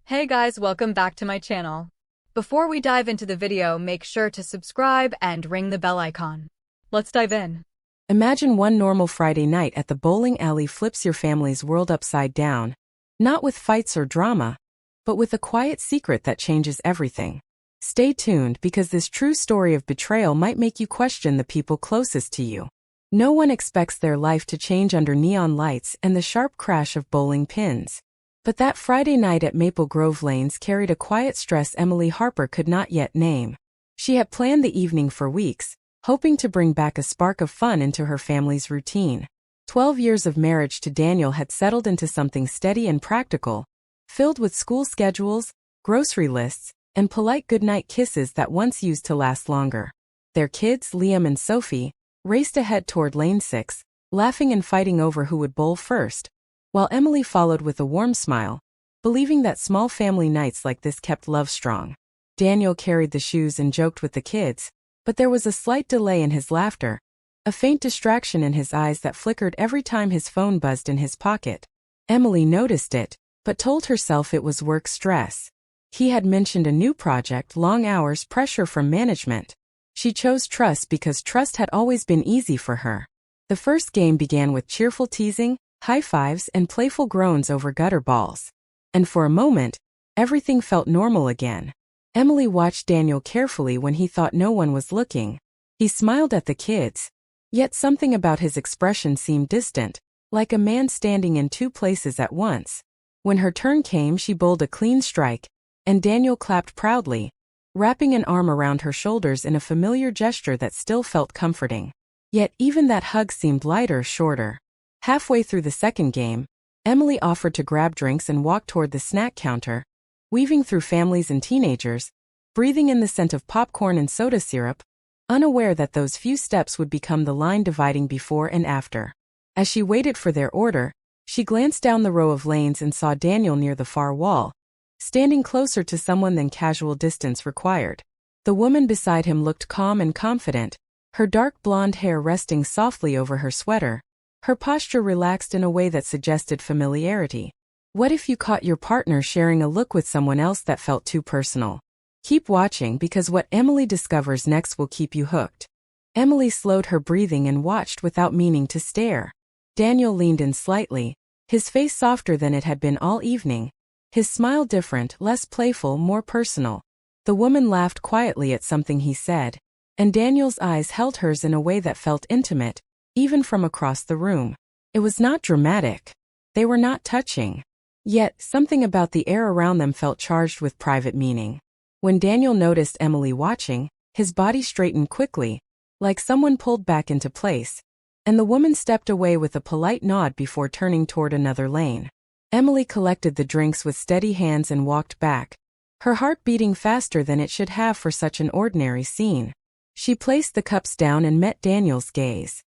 Hey guys, welcome back to my channel. Before we dive into the video, make sure to subscribe and ring the bell icon. Let's dive in. Imagine one normal Friday night at the bowling alley flips your family's world upside down, not with fights or drama, but with a quiet secret that changes everything. Stay tuned because this true story of betrayal might make you question the people closest to you. No one expects their life to change under neon lights and the sharp crash of bowling pins. But that Friday night at Maple Grove Lanes carried a quiet stress Emily Harper could not yet name. She had planned the evening for weeks, hoping to bring back a spark of fun into her family's routine. 12 years of marriage to Daniel had settled into something steady and practical, filled with school schedules, grocery lists, and polite goodnight kisses that once used to last longer. Their kids, Liam and Sophie, raced ahead toward Lane 6, laughing and fighting over who would bowl first, while Emily followed with a warm smile, believing that small family nights like this kept love strong. Daniel carried the shoes and joked with the kids, but there was a slight delay in his laughter, a faint distraction in his eyes that flickered every time his phone buzzed in his pocket. Emily noticed it, but told herself it was work stress. He had mentioned a new project, long hours, pressure from management. She chose trust because trust had always been easy for her. The first game began with cheerful teasing, high fives, and playful groans over gutter balls. And for a moment, everything felt normal again. Emily watched Daniel carefully when he thought no one was looking. He smiled at the kids, yet something about his expression seemed distant, like a man standing in two places at once. When her turn came, she bowled a clean strike, and Daniel clapped proudly, wrapping an arm around her shoulders in a familiar gesture that still felt comforting. Yet even that hug seemed lighter, shorter. Halfway through the second game, Emily offered to grab drinks and walk toward the snack counter, weaving through families and teenagers, breathing in the scent of popcorn and soda syrup, unaware that those few steps would become the line dividing before and after. As she waited for their order, she glanced down the row of lanes and saw Daniel near the far wall, standing closer to someone than casual distance required. The woman beside him looked calm and confident, her dark blonde hair resting softly over her sweater, her posture relaxed in a way that suggested familiarity. What if you caught your partner sharing a look with someone else that felt too personal? Keep watching because what Emily discovers next will keep you hooked. Emily slowed her breathing and watched without meaning to stare. Daniel leaned in slightly, his face softer than it had been all evening, his smile different, less playful, more personal. The woman laughed quietly at something he said, and Daniel's eyes held hers in a way that felt intimate, even from across the room. It was not dramatic. They were not touching. Yet, something about the air around them felt charged with private meaning. When Daniel noticed Emily watching, his body straightened quickly, like someone pulled back into place, and the woman stepped away with a polite nod before turning toward another lane. Emily collected the drinks with steady hands and walked back, her heart beating faster than it should have for such an ordinary scene. She placed the cups down and met Daniel's gaze.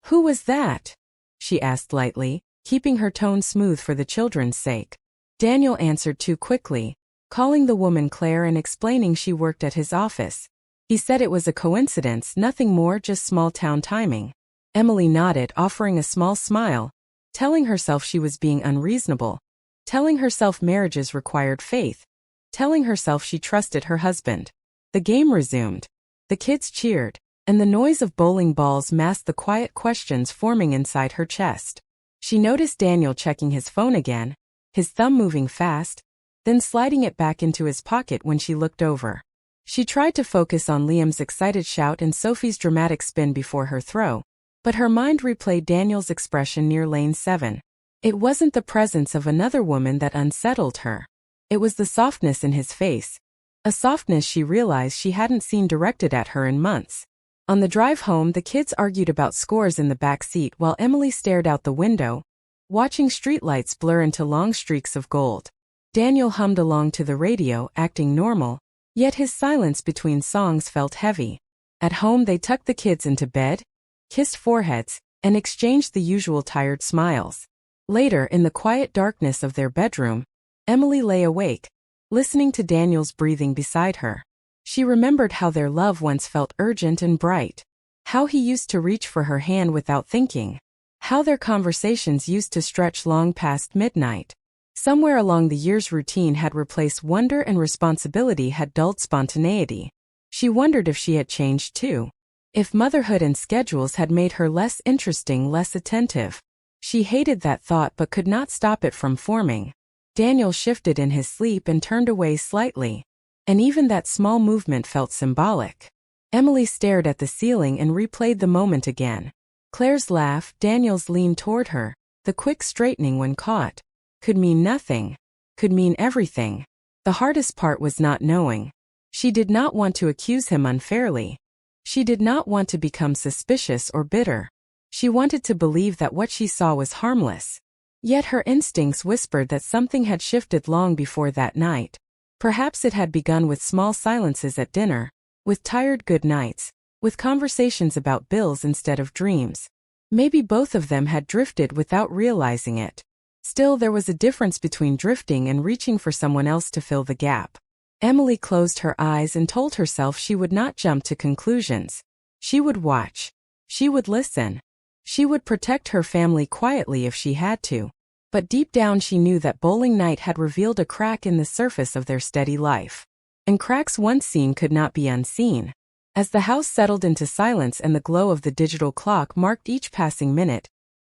"Who was that?" she asked lightly, keeping her tone smooth for the children's sake. Daniel answered too quickly, calling the woman Claire and explaining she worked at his office. He said it was a coincidence, nothing more, just small-town timing. Emily nodded, offering a small smile, telling herself she was being unreasonable, telling herself marriages required faith, telling herself she trusted her husband. The game resumed. The kids cheered, and the noise of bowling balls masked the quiet questions forming inside her chest. She noticed Daniel checking his phone again, his thumb moving fast, then sliding it back into his pocket when she looked over. She tried to focus on Liam's excited shout and Sophie's dramatic spin before her throw, but her mind replayed Daniel's expression near lane 7. It wasn't the presence of another woman that unsettled her. It was the softness in his face, a softness she realized she hadn't seen directed at her in months. On the drive home, the kids argued about scores in the back seat while Emily stared out the window, watching streetlights blur into long streaks of gold. Daniel hummed along to the radio, acting normal, yet his silence between songs felt heavy. At home, they tucked the kids into bed, kissed foreheads, and exchanged the usual tired smiles. Later, in the quiet darkness of their bedroom, Emily lay awake, listening to Daniel's breathing beside her. She remembered how their love once felt urgent and bright, how he used to reach for her hand without thinking, how their conversations used to stretch long past midnight. Somewhere along the years, routine had replaced wonder and responsibility had dulled spontaneity. She wondered if she had changed too. If motherhood and schedules had made her less interesting, less attentive. She hated that thought but could not stop it from forming. Daniel shifted in his sleep and turned away slightly. And even that small movement felt symbolic. Emily stared at the ceiling and replayed the moment again. Claire's laugh, Daniel's lean toward her, the quick straightening when caught. Could mean nothing. Could mean everything. The hardest part was not knowing. She did not want to accuse him unfairly. She did not want to become suspicious or bitter. She wanted to believe that what she saw was harmless. Yet her instincts whispered that something had shifted long before that night. Perhaps it had begun with small silences at dinner, with tired good nights, with conversations about bills instead of dreams. Maybe both of them had drifted without realizing it. Still, there was a difference between drifting and reaching for someone else to fill the gap. Emily closed her eyes and told herself she would not jump to conclusions. She would watch. She would listen. She would protect her family quietly if she had to. But deep down she knew that bowling night had revealed a crack in the surface of their steady life. And cracks once seen could not be unseen. As the house settled into silence and the glow of the digital clock marked each passing minute,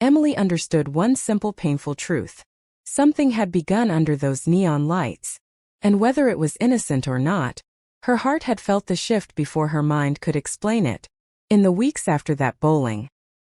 Emily understood one simple painful truth. Something had begun under those neon lights. And whether it was innocent or not, her heart had felt the shift before her mind could explain it. In the weeks after that bowling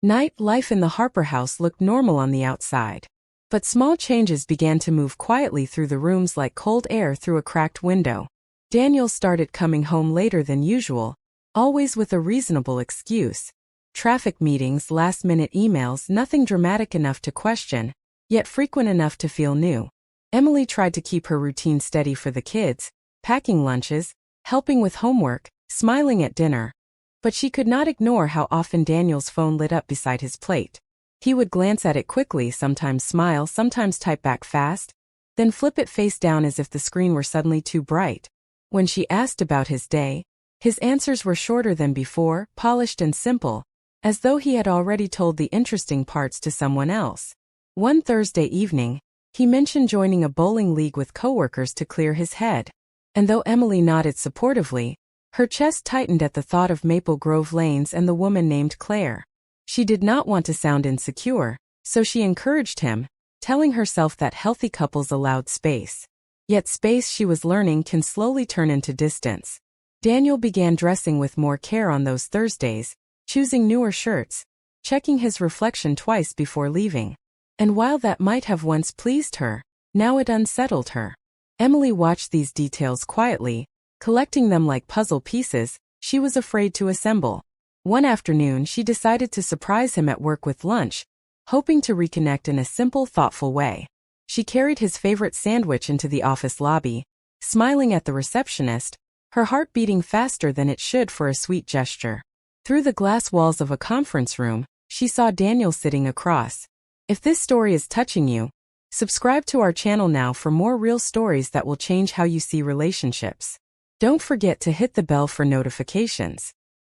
night, life in the Harper house looked normal on the outside. But small changes began to move quietly through the rooms like cold air through a cracked window. Daniel started coming home later than usual, always with a reasonable excuse. Traffic meetings, last-minute emails, nothing dramatic enough to question, yet frequent enough to feel new. Emily tried to keep her routine steady for the kids, packing lunches, helping with homework, smiling at dinner. But she could not ignore how often Daniel's phone lit up beside his plate. He would glance at it quickly, sometimes smile, sometimes type back fast, then flip it face down as if the screen were suddenly too bright. When she asked about his day, his answers were shorter than before, polished and simple, as though he had already told the interesting parts to someone else. One Thursday evening, he mentioned joining a bowling league with coworkers to clear his head. And though Emily nodded supportively, her chest tightened at the thought of Maple Grove Lanes and the woman named Claire. She did not want to sound insecure, so she encouraged him, telling herself that healthy couples allowed space. Yet space, she was learning, can slowly turn into distance. Daniel began dressing with more care on those Thursdays, choosing newer shirts, checking his reflection twice before leaving. And while that might have once pleased her, now it unsettled her. Emily watched these details quietly, collecting them like puzzle pieces she was afraid to assemble. One afternoon she decided to surprise him at work with lunch, hoping to reconnect in a simple, thoughtful way. She carried his favorite sandwich into the office lobby, smiling at the receptionist, her heart beating faster than it should for a sweet gesture. Through the glass walls of a conference room, she saw Daniel sitting across. If this story is touching you, subscribe to our channel now for more real stories that will change how you see relationships. Don't forget to hit the bell for notifications.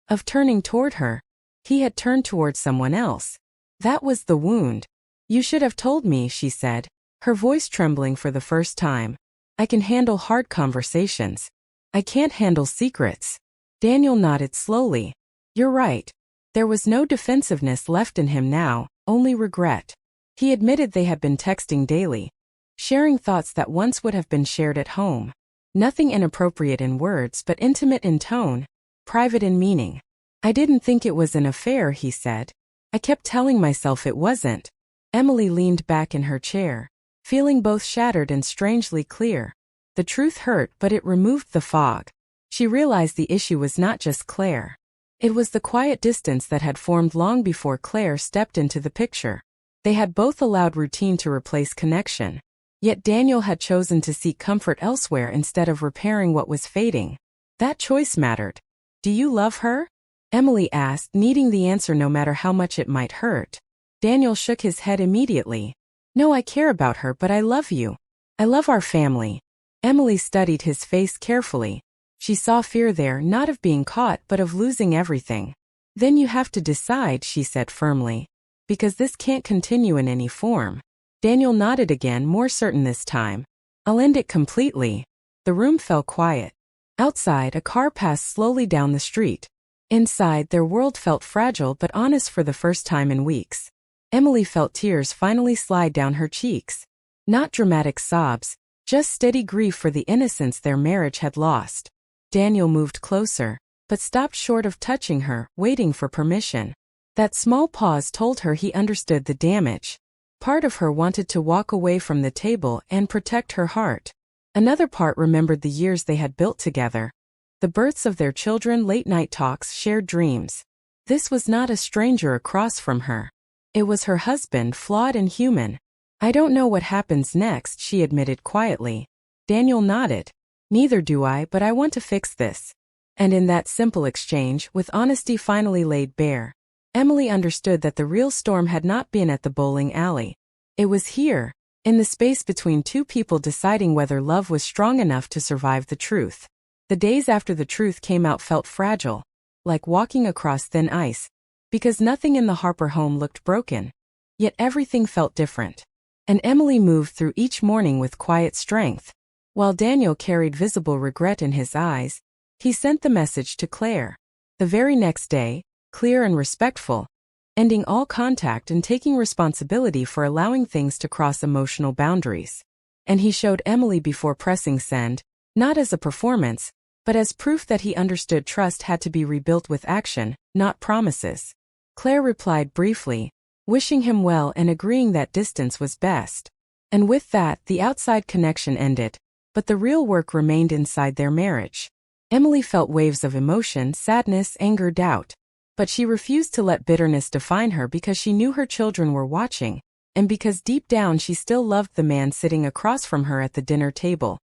Of turning toward her, he had turned toward someone else. That was the wound. You should have told me, she said, her voice trembling for the first time. I can handle hard conversations. I can't handle secrets. Daniel nodded slowly. You're right. There was no defensiveness left in him now, only regret. He admitted they had been texting daily, sharing thoughts that once would have been shared at home. Nothing inappropriate in words but intimate in tone, private in meaning. I didn't think it was an affair, he said. I kept telling myself it wasn't. Emily leaned back in her chair, feeling both shattered and strangely clear. The truth hurt, but it removed the fog. She realized the issue was not just Claire. It was the quiet distance that had formed long before Claire stepped into the picture. They had both allowed routine to replace connection. Yet Daniel had chosen to seek comfort elsewhere instead of repairing what was fading. That choice mattered. Do you love her? Emily asked, needing the answer no matter how much it might hurt. Daniel shook his head immediately. No, I care about her, but I love you. I love our family. Emily studied his face carefully. She saw fear there, not of being caught but of losing everything. Then you have to decide, she said firmly. Because this can't continue in any form. Daniel nodded again, more certain this time. I'll end it completely. The room fell quiet. Outside, a car passed slowly down the street. Inside, their world felt fragile but honest for the first time in weeks. Emily felt tears finally slide down her cheeks. Not dramatic sobs, just steady grief for the innocence their marriage had lost. Daniel moved closer, but stopped short of touching her, waiting for permission. That small pause told her he understood the damage. Part of her wanted to walk away from the table and protect her heart. Another part remembered the years they had built together. The births of their children, late-night talks, shared dreams. This was not a stranger across from her. It was her husband, flawed and human. I don't know what happens next, she admitted quietly. Daniel nodded. Neither do I, but I want to fix this. And in that simple exchange, with honesty finally laid bare, Emily understood that the real storm had not been at the bowling alley. It was here, in the space between two people deciding whether love was strong enough to survive the truth. The days after the truth came out felt fragile, like walking across thin ice, because nothing in the Harper home looked broken. Yet everything felt different. And Emily moved through each morning with quiet strength. While Daniel carried visible regret in his eyes, he sent the message to Claire. The very next day, clear and respectful, ending all contact and taking responsibility for allowing things to cross emotional boundaries. And he showed Emily before pressing send, not as a performance, but as proof that he understood trust had to be rebuilt with action, not promises. Claire replied briefly, wishing him well and agreeing that distance was best. And with that, the outside connection ended, but the real work remained inside their marriage. Emily felt waves of emotion, sadness, anger, doubt. But she refused to let bitterness define her because she knew her children were watching, and because deep down she still loved the man sitting across from her at the dinner table,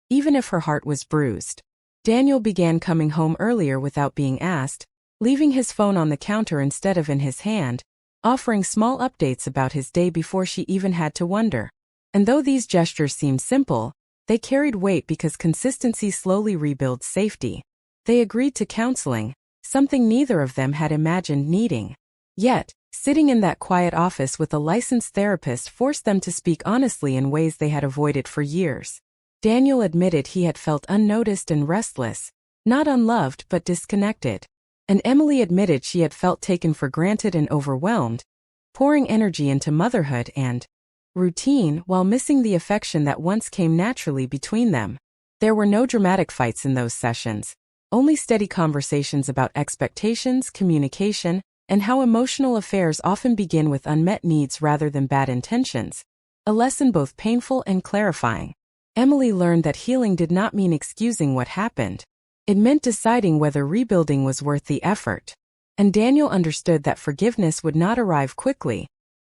even if her heart was bruised. Daniel began coming home earlier without being asked, leaving his phone on the counter instead of in his hand, offering small updates about his day before she even had to wonder. And though these gestures seemed simple, they carried weight because consistency slowly rebuilds safety. They agreed to counseling, something neither of them had imagined needing. Yet, sitting in that quiet office with a licensed therapist forced them to speak honestly in ways they had avoided for years. Daniel admitted he had felt unnoticed and restless, not unloved but disconnected. And Emily admitted she had felt taken for granted and overwhelmed, pouring energy into motherhood and routine while missing the affection that once came naturally between them. There were no dramatic fights in those sessions, only steady conversations about expectations, communication, and how emotional affairs often begin with unmet needs rather than bad intentions. A lesson both painful and clarifying. Emily learned that healing did not mean excusing what happened. It meant deciding whether rebuilding was worth the effort. And Daniel understood that forgiveness would not arrive quickly,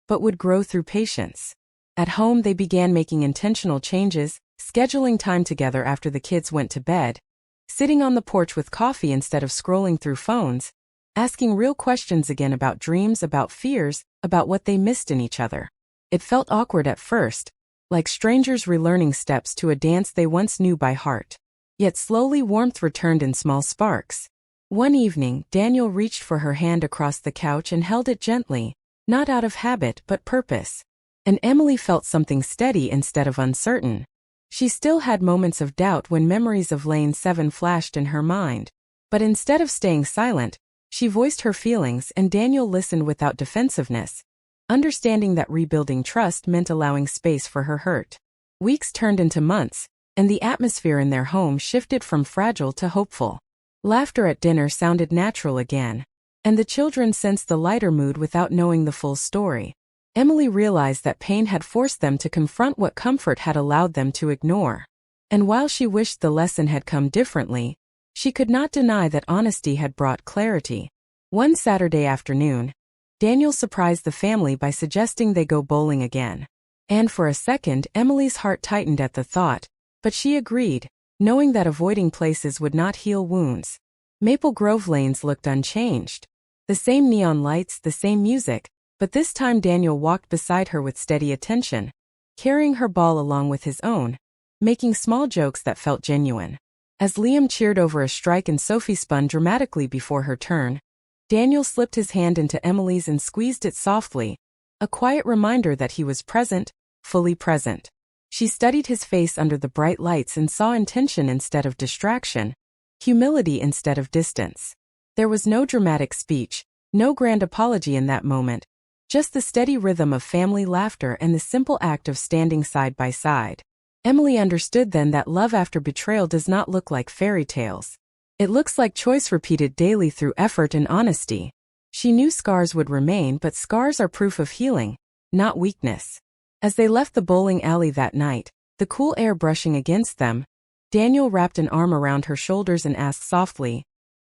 but would grow through patience. At home, they began making intentional changes, scheduling time together after the kids went to bed, sitting on the porch with coffee instead of scrolling through phones, asking real questions again about dreams, about fears, about what they missed in each other. It felt awkward at first, like strangers relearning steps to a dance they once knew by heart. Yet slowly warmth returned in small sparks. One evening, Daniel reached for her hand across the couch and held it gently, not out of habit but purpose. And Emily felt something steady instead of uncertain. She still had moments of doubt when memories of Lane 7 flashed in her mind. But instead of staying silent, she voiced her feelings and Daniel listened without defensiveness, understanding that rebuilding trust meant allowing space for her hurt. Weeks turned into months, and the atmosphere in their home shifted from fragile to hopeful. Laughter at dinner sounded natural again, and the children sensed the lighter mood without knowing the full story. Emily realized that pain had forced them to confront what comfort had allowed them to ignore. And while she wished the lesson had come differently, she could not deny that honesty had brought clarity. One Saturday afternoon, Daniel surprised the family by suggesting they go bowling again. And for a second, Emily's heart tightened at the thought, but she agreed, knowing that avoiding places would not heal wounds. Maple Grove lanes looked unchanged. The same neon lights, the same music, but this time Daniel walked beside her with steady attention, carrying her ball along with his own, making small jokes that felt genuine. As Liam cheered over a strike and Sophie spun dramatically before her turn, Daniel slipped his hand into Emily's and squeezed it softly, a quiet reminder that he was present, fully present. She studied his face under the bright lights and saw intention instead of distraction, humility instead of distance. There was no dramatic speech, no grand apology in that moment, just the steady rhythm of family laughter and the simple act of standing side by side. Emily understood then that love after betrayal does not look like fairy tales. It looks like choice repeated daily through effort and honesty. She knew scars would remain, but scars are proof of healing, not weakness. As they left the bowling alley that night, the cool air brushing against them, Daniel wrapped an arm around her shoulders and asked softly,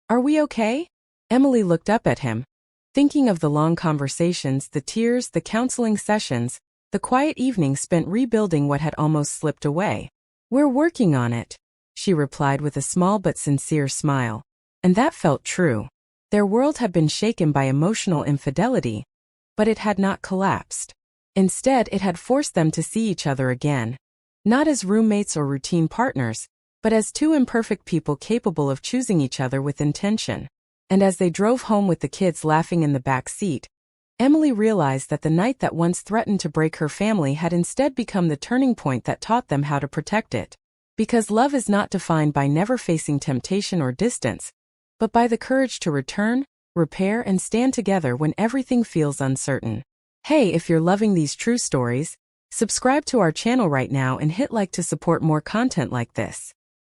"Are we okay?" Emily looked up at him, thinking of the long conversations, the tears, the counseling sessions, the quiet evenings spent rebuilding what had almost slipped away. "We're working on it," she replied with a small but sincere smile. And that felt true. Their world had been shaken by emotional infidelity, but it had not collapsed. Instead, it had forced them to see each other again, not as roommates or routine partners, but as two imperfect people capable of choosing each other with intention. And as they drove home with the kids laughing in the back seat, Emily realized that the night that once threatened to break her family had instead become the turning point that taught them how to protect it. Because love is not defined by never facing temptation or distance, but by the courage to return, repair, and stand together when everything feels uncertain. Hey, if you're loving these true stories, subscribe to our channel right now and hit like to support more content like this.